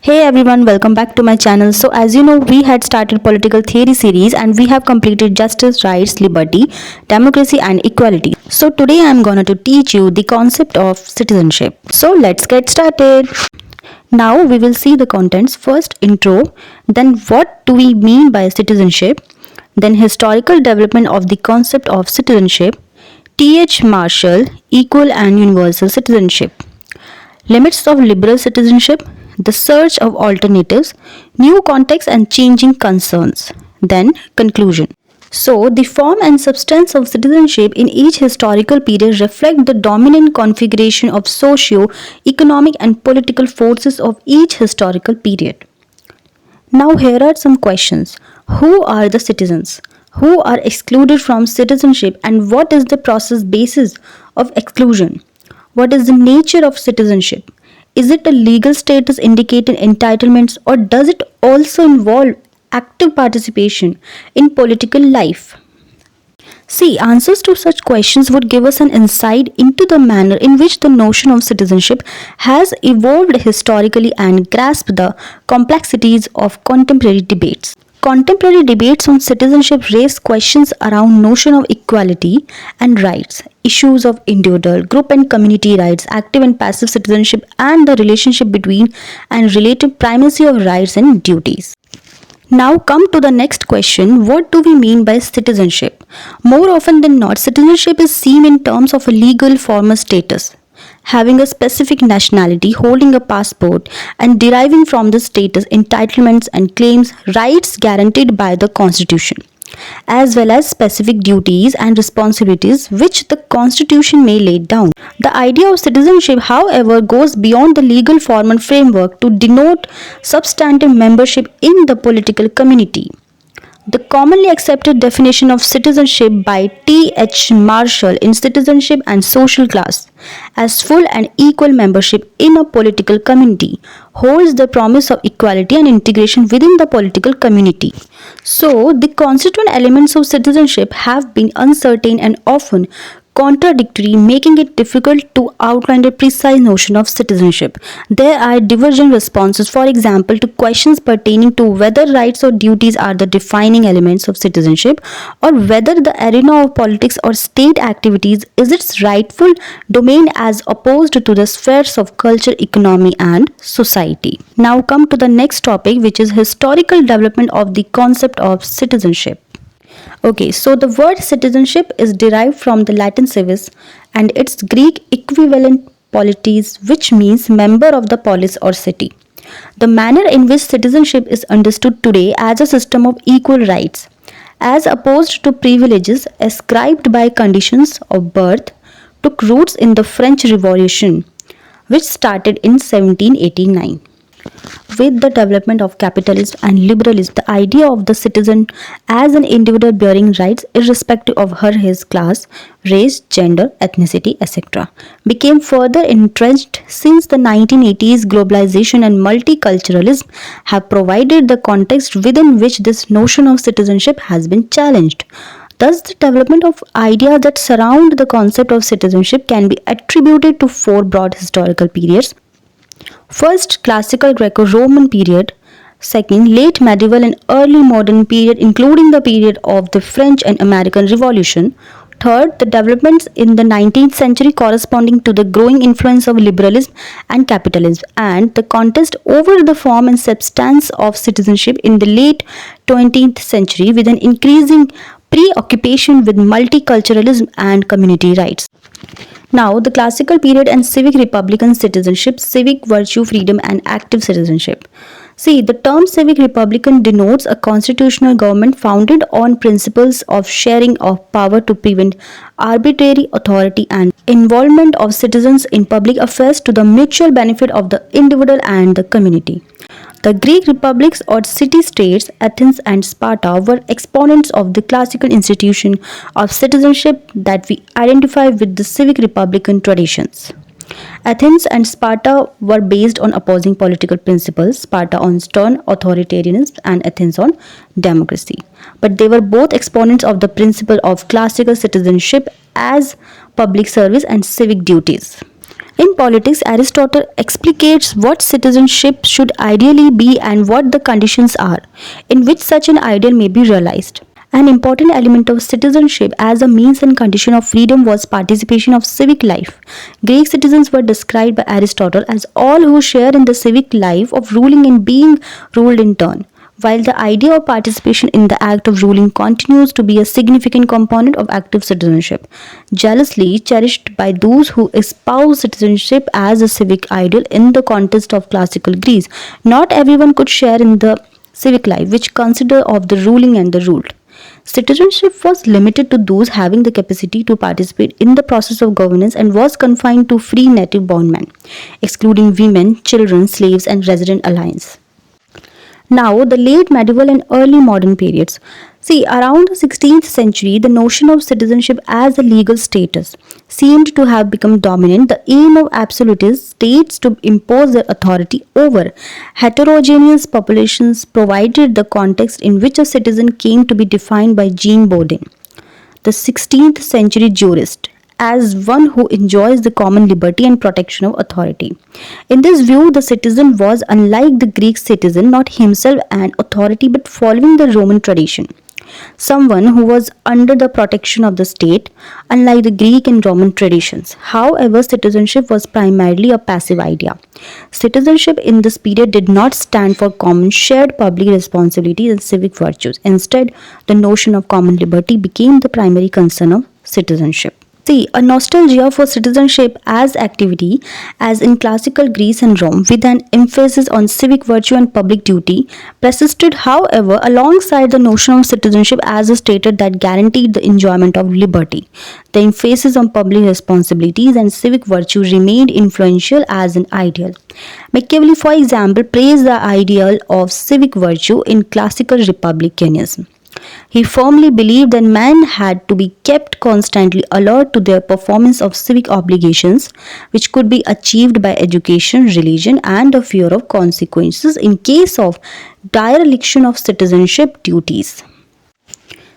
Hey everyone, welcome back to my channel. So as you know, we had started political theory series and we have completed justice, rights, liberty, democracy and equality. So today I am going to teach you the concept of citizenship. So let's get started. Now we will see the contents. First intro, then what do we mean by citizenship, then historical development of the concept of citizenship, T.H. Marshall, equal and universal citizenship, limits of liberal citizenship, the search of alternatives, new contexts and changing concerns. Then conclusion. So, the form and substance of citizenship in each historical period reflect the dominant configuration of socio-economic and political forces of each historical period. Now, here are some questions. Who are the citizens? Who are excluded from citizenship and what is the process basis of exclusion? What is the nature of citizenship? Is it a legal status indicating entitlements or does it also involve active participation in political life? See, answers to such questions would give us an insight into the manner in which the notion of citizenship has evolved historically and grasp the complexities of contemporary debates. Contemporary debates on citizenship raise questions around notion of equality and rights, issues of individual, group and community rights, active and passive citizenship and the relationship between and relative primacy of rights and duties. Now come to the next question, what do we mean by citizenship? More often than not, citizenship is seen in terms of a legal formal status, having a specific nationality, holding a passport, and deriving from the status entitlements and claims rights guaranteed by the Constitution, as well as specific duties and responsibilities which the Constitution may lay down. The idea of citizenship, however, goes beyond the legal formal framework to denote substantive membership in the political community. The commonly accepted definition of citizenship by T.H. Marshall in Citizenship and Social Class as full and equal membership in a political community holds the promise of equality and integration within the political community. So, the constituent elements of citizenship have been uncertain and often contradictory, making it difficult to outline a precise notion of citizenship. There are divergent responses, for example, to questions pertaining to whether rights or duties are the defining elements of citizenship or whether the arena of politics or state activities is its rightful domain as opposed to the spheres of culture, economy and society. Now come to the next topic, which is historical development of the concept of citizenship. Okay, so the word citizenship is derived from the Latin civis and its Greek equivalent polities, which means member of the polis or city. The manner in which citizenship is understood today as a system of equal rights, as opposed to privileges ascribed by conditions of birth, took roots in the French Revolution, which started in 1789. With the development of capitalism and liberalism, the idea of the citizen as an individual bearing rights irrespective of her, his class, race, gender, ethnicity, etc. became further entrenched since the 1980s. Globalization and multiculturalism have provided the context within which this notion of citizenship has been challenged. Thus, the development of ideas that surround the concept of citizenship can be attributed to four broad historical periods. First, classical Greco-Roman period. Second, late medieval and early modern period, including the period of the French and American Revolution. Third, the developments in the 19th century corresponding to the growing influence of liberalism and capitalism, and the contest over the form and substance of citizenship in the late 20th century with an increasing preoccupation with multiculturalism and community rights. Now, the classical period and civic republican citizenship, civic virtue, freedom and active citizenship. See, the term civic republican denotes a constitutional government founded on principles of sharing of power to prevent arbitrary authority and involvement of citizens in public affairs to the mutual benefit of the individual and the community. The Greek republics or city-states, Athens and Sparta, were exponents of the classical institution of citizenship that we identify with the civic republican traditions. Athens and Sparta were based on opposing political principles, Sparta on stern authoritarianism and Athens on democracy. But they were both exponents of the principle of classical citizenship as public service and civic duties. In politics, Aristotle explicates what citizenship should ideally be and what the conditions are in which such an ideal may be realized. An important element of citizenship as a means and condition of freedom was participation of civic life. Greek citizens were described by Aristotle as all who share in the civic life of ruling and being ruled in turn. While the idea of participation in the act of ruling continues to be a significant component of active citizenship, jealously cherished by those who espouse citizenship as a civic ideal in the context of classical Greece, not everyone could share in the civic life which considered of the ruling and the ruled. Citizenship was limited to those having the capacity to participate in the process of governance and was confined to free native born men, excluding women, children, slaves, and resident aliens. Now, the late medieval and early modern periods. See, around the 16th century, the notion of citizenship as a legal status seemed to have become dominant. The aim of absolutist states to impose their authority over heterogeneous populations provided the context in which a citizen came to be defined by Jean Bodin, the 16th century jurist, as one who enjoys the common liberty and protection of authority. In this view, the citizen was, unlike the Greek citizen, not himself an authority but following the Roman tradition. Someone who was under the protection of the state, unlike the Greek and Roman traditions. However, citizenship was primarily a passive idea. Citizenship in this period did not stand for common shared public responsibilities and civic virtues. Instead, the notion of common liberty became the primary concern of citizenship. See, a nostalgia for citizenship as activity, as in classical Greece and Rome, with an emphasis on civic virtue and public duty, persisted, however, alongside the notion of citizenship as a status that guaranteed the enjoyment of liberty. The emphasis on public responsibilities and civic virtue remained influential as an ideal. Machiavelli, for example, praised the ideal of civic virtue in classical republicanism. He firmly believed that men had to be kept constantly alert to their performance of civic obligations, which could be achieved by education, religion, and a fear of consequences in case of dereliction of citizenship duties.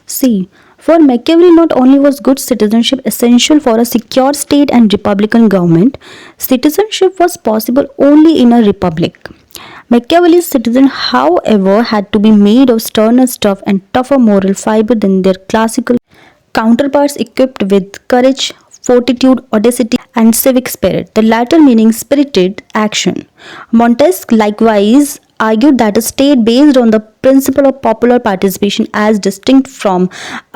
See, for Machiavelli, not only was good citizenship essential for a secure state and republican government, citizenship was possible only in a republic. Machiavelli's citizens, however, had to be made of sterner stuff and tougher moral fiber than their classical counterparts equipped with courage, fortitude, audacity, and civic spirit, the latter meaning spirited action. Montesquieu likewise argued that a state based on the principle of popular participation as distinct from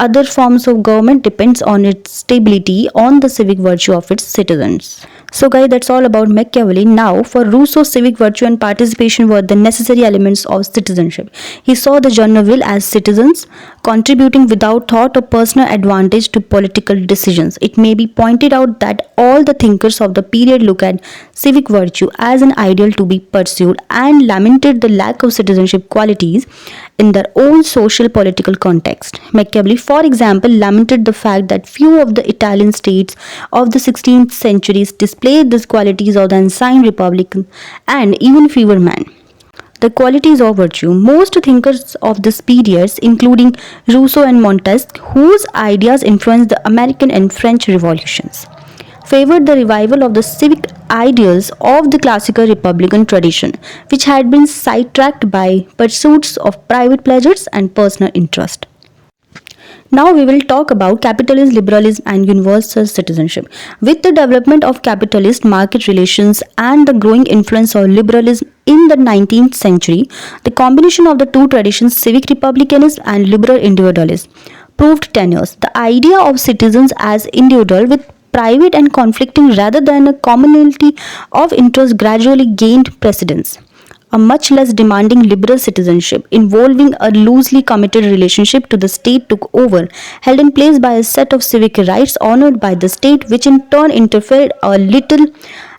other forms of government depends on its stability on the civic virtue of its citizens. So guys, that's all about Machiavelli. Now for Rousseau, civic virtue and participation were the necessary elements of citizenship. He saw the general as citizens contributing without thought or personal advantage to political decisions. It may be pointed out that all the thinkers of the period look at civic virtue as an ideal to be pursued and lamented the lack of citizenship qualities in their own social political context. Machiavelli, for example, lamented the fact that few of the Italian states of the 16th centuries displayed these qualities of the ancient republic and even fewer men. The qualities of virtue. Most thinkers of this period, including Rousseau and Montesquieu, whose ideas influenced the American and French revolutions, favored the revival of the civic ideals of the classical republican tradition, which had been sidetracked by pursuits of private pleasures and personal interest. Now we will talk about capitalist liberalism and universal citizenship. With the development of capitalist market relations and the growing influence of liberalism in the 19th century, the combination of the two traditions, civic republicanism and liberal individualism, proved tenuous. The idea of citizens as individual with private and conflicting rather than a commonality of interest gradually gained precedence. A much less demanding liberal citizenship involving a loosely committed relationship to the state took over, held in place by a set of civic rights honored by the state, which in turn interfered a little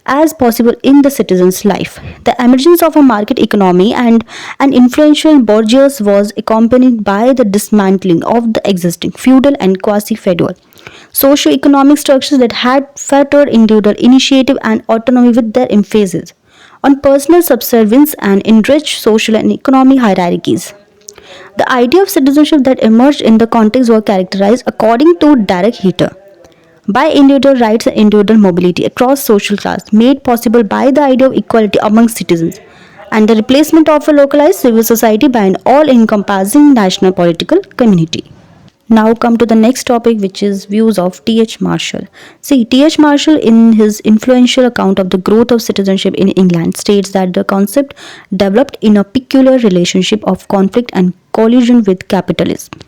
as possible in the citizen's life. The emergence of a market economy and an influential bourgeoisie was accompanied by the dismantling of the existing feudal and quasi-feudal socio-economic structures that had fettered individual initiative and autonomy with their emphasis on personal subservience and enriched social and economic hierarchies. The idea of citizenship that emerged in the context were characterized, according to Derek Heater, by individual rights and individual mobility across social class, made possible by the idea of equality among citizens, and the replacement of a localized civil society by an all-encompassing national political community. Now come to the next topic, which is views of T.H. Marshall. See, T.H. Marshall, in his influential account of the growth of citizenship in England, states that the concept developed in a peculiar relationship of conflict and collision with capitalism.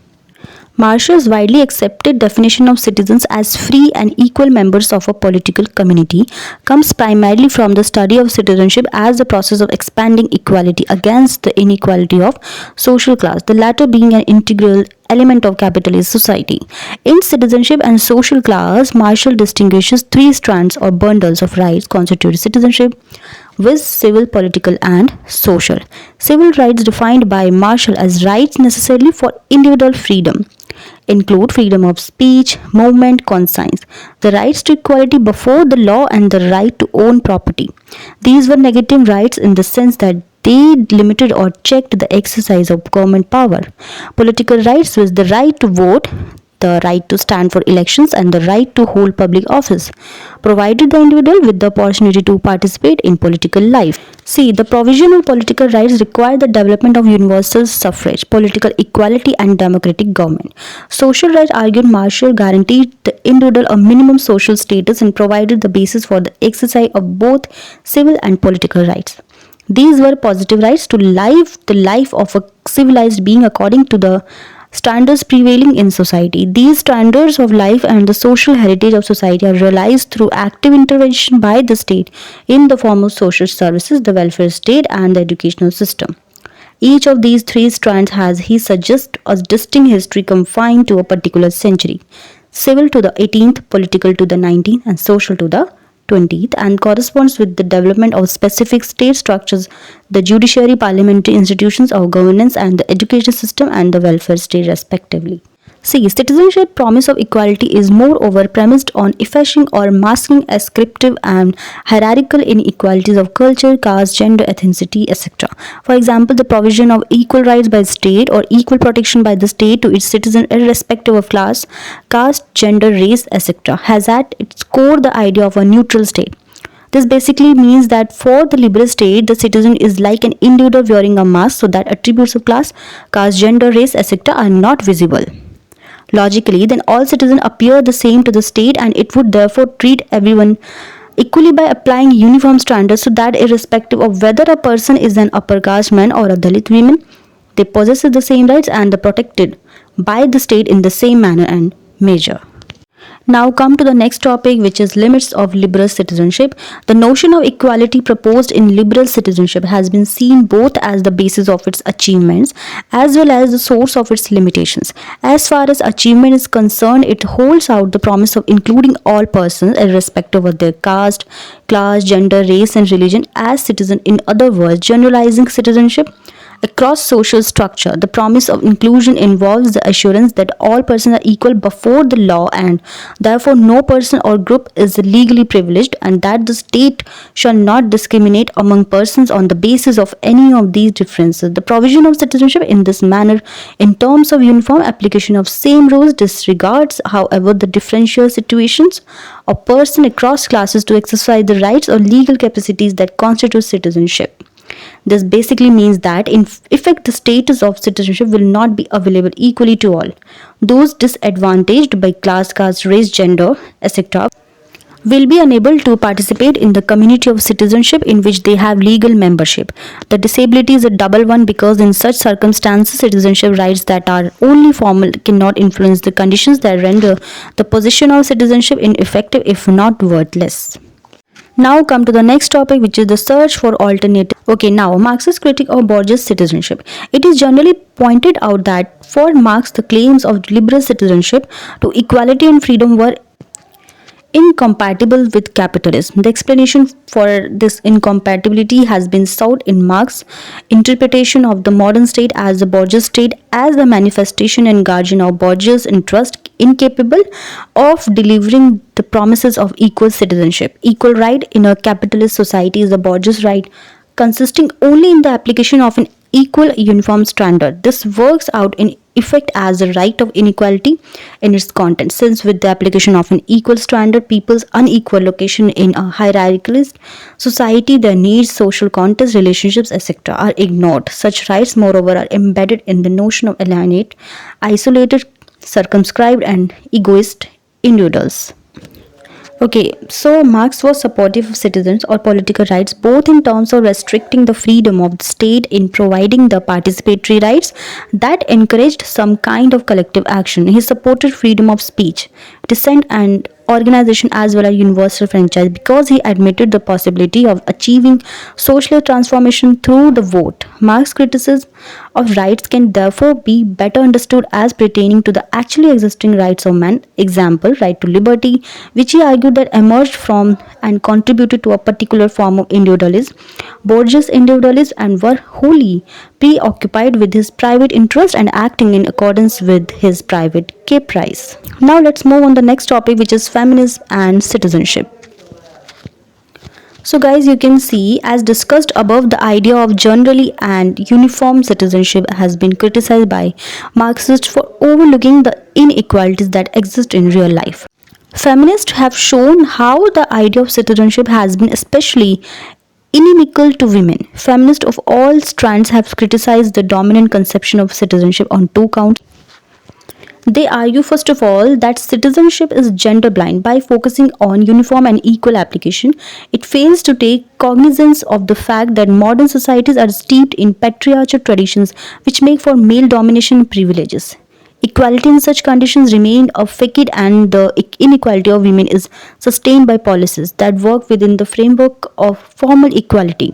Marshall's widely accepted definition of citizens as free and equal members of a political community comes primarily from the study of citizenship as the process of expanding equality against the inequality of social class, the latter being an integral element of capitalist society. In citizenship and social class, Marshall distinguishes three strands or bundles of rights constitute citizenship, with civil, political, and social. Civil rights, defined by Marshall as rights necessarily for individual freedom, include freedom of speech, movement, conscience, the rights to equality before the law, and the right to own property. These were negative rights in the sense that they limited or checked the exercise of government power. Political rights was the right to vote, the right to stand for elections, and the right to hold public office, provided the individual with the opportunity to participate in political life. See, the provision of political rights required the development of universal suffrage, political equality, and democratic government. Social rights, argued Marshall, guaranteed the individual a minimum social status and provided the basis for the exercise of both civil and political rights. These were positive rights to life, the life of a civilized being according to the standards prevailing in society. These standards of life and the social heritage of society are realized through active intervention by the state in the form of social services, the welfare state, and the educational system. Each of these three strands has, he suggests, a distinct history confined to a particular century: civil to the 18th, political to the 19th, and social to the 20th, and corresponds with the development of specific state structures, the judiciary, parliamentary institutions of governance, and the education system and the welfare state, respectively. See, citizenship promise of equality is moreover premised on effacing or masking ascriptive and hierarchical inequalities of culture, caste, gender, ethnicity, etc. For example, the provision of equal rights by the state or equal protection by the state to its citizens irrespective of class, caste, gender, race, etc. has at its core the idea of a neutral state. This basically means that for the liberal state, the citizen is like an individual wearing a mask so that attributes of class, caste, gender, race, etc. are not visible. Logically, then all citizens appear the same to the state, and it would therefore treat everyone equally by applying uniform standards so that irrespective of whether a person is an upper caste man or a Dalit woman, they possess the same rights and are protected by the state in the same manner and measure. Now come to the next topic, which is limits of liberal citizenship. The notion of equality proposed in liberal citizenship has been seen both as the basis of its achievements as well as the source of its limitations. As far as achievement is concerned, it holds out the promise of including all persons irrespective of their caste, class, gender, race, and religion as citizens. In other words, generalizing citizenship across social structure. The promise of inclusion involves the assurance that all persons are equal before the law and therefore no person or group is legally privileged, and that the state shall not discriminate among persons on the basis of any of these differences. The provision of citizenship in this manner in terms of uniform application of same rules disregards, however, the differential situations of persons across classes to exercise the rights or legal capacities that constitute citizenship. This basically means that in effect the status of citizenship will not be available equally to all. Those disadvantaged by class, caste, race, gender, etc. will be unable to participate in the community of citizenship in which they have legal membership. The disability is a double one because in such circumstances citizenship rights that are only formal cannot influence the conditions that render the position of citizenship ineffective if not worthless. Now come to the next topic, which is the search for alternative. Okay, now Marxist critique of bourgeois citizenship. It is generally pointed out that for Marx the claims of liberal citizenship to equality and freedom were incompatible with capitalism. The explanation for this incompatibility has been sought in Marx's interpretation of the modern state as the bourgeois state as the manifestation and guardian of bourgeois interest, incapable of delivering the promises of equal citizenship. Equal right in a capitalist society is the bourgeois right, consisting only in the application of an equal uniform standard. This works out in effect as a right of inequality in its content, since with the application of an equal standard, people's unequal location in a hierarchicalist society, their needs, social context, relationships, etc. are ignored. Such rights, moreover, are embedded in the notion of alienate, isolated, circumscribed, and egoist individuals. Okay, so Marx was supportive of citizens or political rights both in terms of restricting the freedom of the state in providing the participatory rights that encouraged some kind of collective action. He supported freedom of speech, dissent, and organization as well as universal franchise because he admitted the possibility of achieving social transformation through the vote. Marx's criticism of rights can therefore be better understood as pertaining to the actually existing rights of man. Example, right to liberty, which he argued that emerged from and contributed to a particular form of individualism, bourgeois individualism, and were wholly preoccupied with his private interest and acting in accordance with his private caprice. Now let's move on the next topic, which is feminism and citizenship. So guys, you can see as discussed above, the idea of generally and uniform citizenship has been criticized by Marxists for overlooking the inequalities that exist in real life. Feminists have shown how the idea of citizenship has been especially inimical to women. Feminists of all strands have criticized the dominant conception of citizenship on two counts. They argue, first of all, that citizenship is gender blind. By focusing on uniform and equal application, it fails to take cognizance of the fact that modern societies are steeped in patriarchal traditions which make for male domination and privileges. Equality in such conditions remain a facade, and the inequality of women is sustained by policies that work within the framework of formal equality.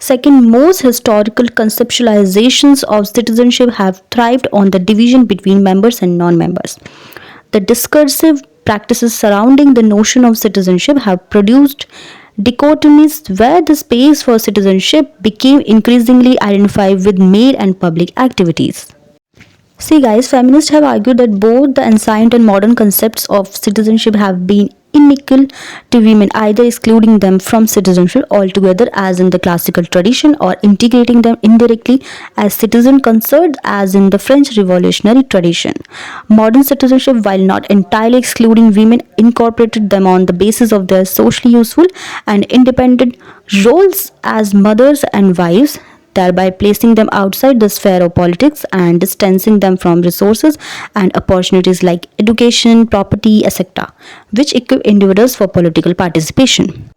Second, most historical conceptualizations of citizenship have thrived on the division between members and non-members. The discursive practices surrounding the notion of citizenship have produced dichotomies where the space for citizenship became increasingly identified with male and public activities. See guys, feminists have argued that both the ancient and modern concepts of citizenship have been inimical to women, either excluding them from citizenship altogether as in the classical tradition or integrating them indirectly as citizen concerns as in the French revolutionary tradition. Modern citizenship, while not entirely excluding women, incorporated them on the basis of their socially useful and independent roles as mothers and wives, thereby placing them outside the sphere of politics and distancing them from resources and opportunities like education, property, etc., which equip individuals for political participation.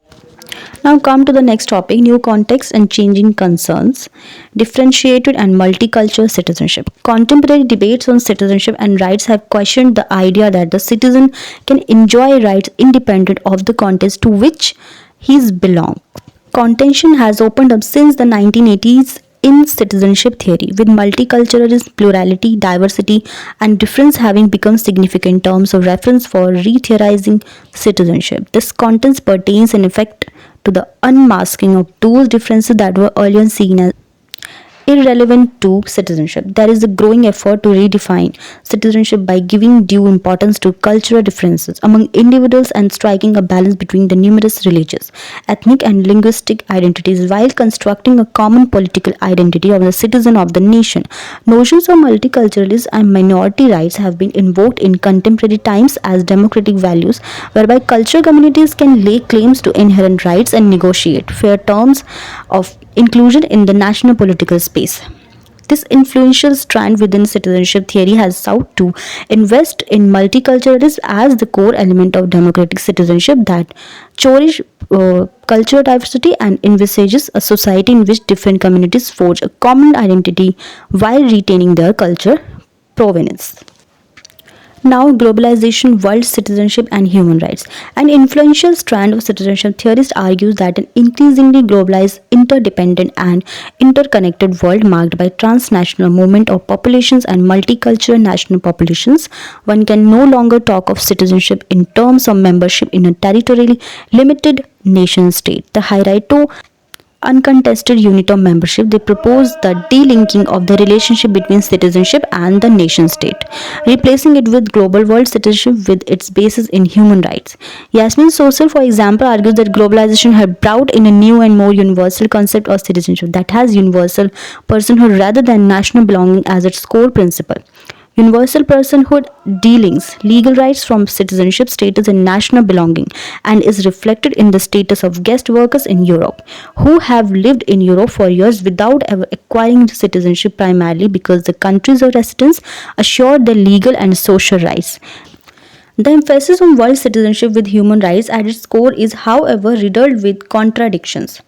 Now come to the next topic, new context and changing concerns, differentiated and multicultural citizenship. Contemporary debates on citizenship and rights have questioned the idea that the citizen can enjoy rights independent of the context to which he belongs. Contention has opened up since the 1980s in citizenship theory, with multiculturalism, plurality, diversity, and difference having become significant terms of reference for re-theorizing citizenship. This content pertains in effect to the unmasking of those differences that were earlier seen as irrelevant to citizenship. There is a growing effort to redefine citizenship by giving due importance to cultural differences among individuals and striking a balance between the numerous religious, ethnic, and linguistic identities while constructing a common political identity of the citizen of the nation. Notions of multiculturalism and minority rights have been invoked in contemporary times as democratic values, whereby cultural communities can lay claims to inherent rights and negotiate fair terms of inclusion in the national political space. This influential strand within citizenship theory has sought to invest in multiculturalism as the core element of democratic citizenship that cherishes cultural diversity and envisages a society in which different communities forge a common identity while retaining their cultural provenance. Now, globalization, world citizenship, and human rights. An influential strand of citizenship theorists argues that an increasingly globalized, interdependent, and interconnected world marked by transnational movement of populations and multicultural national populations, one can no longer talk of citizenship in terms of membership in a territorially limited nation state. The uncontested unit of membership, they propose the delinking of the relationship between citizenship and the nation state, replacing it with global world citizenship with its basis in human rights. Yasmin Sossal, for example, argues that globalization had brought in a new and more universal concept of citizenship that has universal personhood rather than national belonging as its core principle. Universal personhood dealings legal rights from citizenship status and national belonging, and is reflected in the status of guest workers in Europe who have lived in Europe for years without ever acquiring citizenship, primarily because the countries of residence assure their legal and social rights. The emphasis on world citizenship with human rights at its core is, however, riddled with contradictions.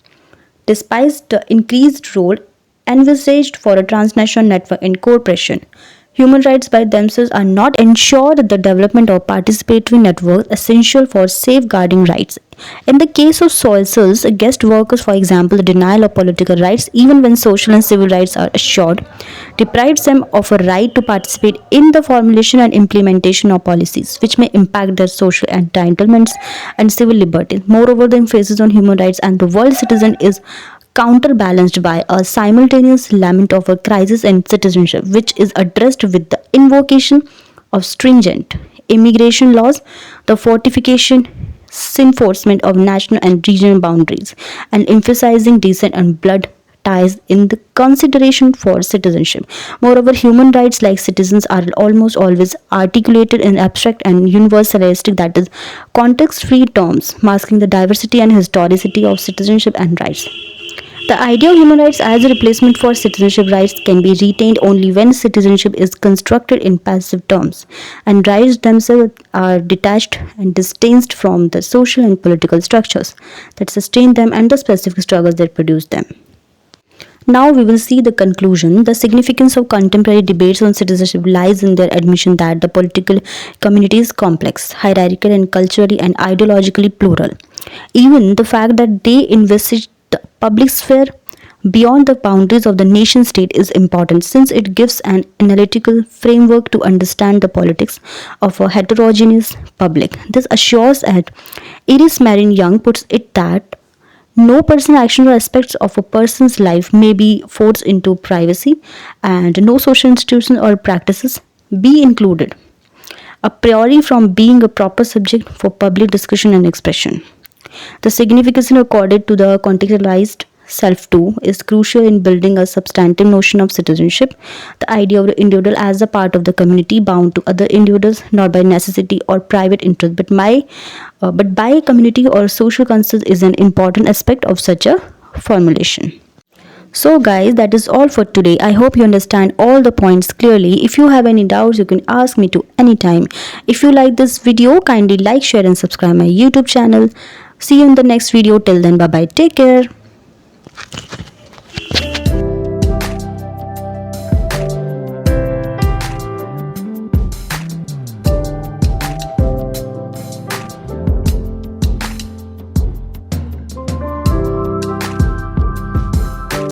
Despite the increased role envisaged for a transnational network in cooperation, human rights by themselves are not ensure the development of participatory networks essential for safeguarding rights. In the case of soils, guest workers, for example, the denial of political rights, even when social and civil rights are assured, deprives them of a right to participate in the formulation and implementation of policies which may impact their social entitlements and civil liberties. Moreover, the emphasis on human rights and the world citizen is counterbalanced by a simultaneous lament of a crisis in citizenship, which is addressed with the invocation of stringent immigration laws, the fortification, enforcement of national and regional boundaries, and emphasizing decent and blood ties in the consideration for citizenship. Moreover, human rights like citizens are almost always articulated in abstract and universalistic, that is, context-free terms, masking the diversity and historicity of citizenship and rights. The idea of human rights as a replacement for citizenship rights can be retained only when citizenship is constructed in passive terms, and rights themselves are detached and distanced from the social and political structures that sustain them and the specific struggles that produce them. Now we will see the conclusion. The significance of contemporary debates on citizenship lies in their admission that the political community is complex, hierarchical, and culturally and ideologically plural. Even the fact that they envisage the public sphere beyond the boundaries of the nation state is important, since it gives an analytical framework to understand the politics of a heterogeneous public. This assures that Iris Marin Young puts it that no personal action or aspects of a person's life may be forced into privacy, and no social institution or practices be included a priori from being a proper subject for public discussion and expression. The significance accorded to the contextualized self too is crucial in building a substantive notion of citizenship. The idea of the individual as a part of the community bound to other individuals not by necessity or private interest but by community or social consensus is an important aspect of such a formulation. So guys, that is all for today. I hope you understand all the points clearly. If you have any doubts, you can ask me to anytime. If you like this video, kindly like, share and subscribe my YouTube channel. See you in the next video. Till then, bye bye. Take care.